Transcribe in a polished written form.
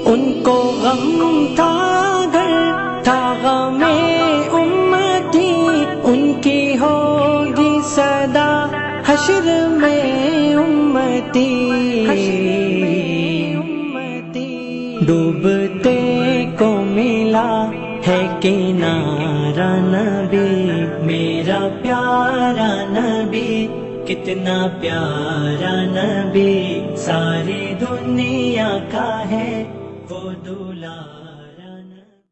उनको गम था घर था गमे उम्मती, उनकी होगी सदा हश्र में उम्मती। डूबते को मिला है किनारा नबी, मेरा प्यारा नबी, कितना प्यारा नबी, सारी दुनिया का है वो दूल्हा।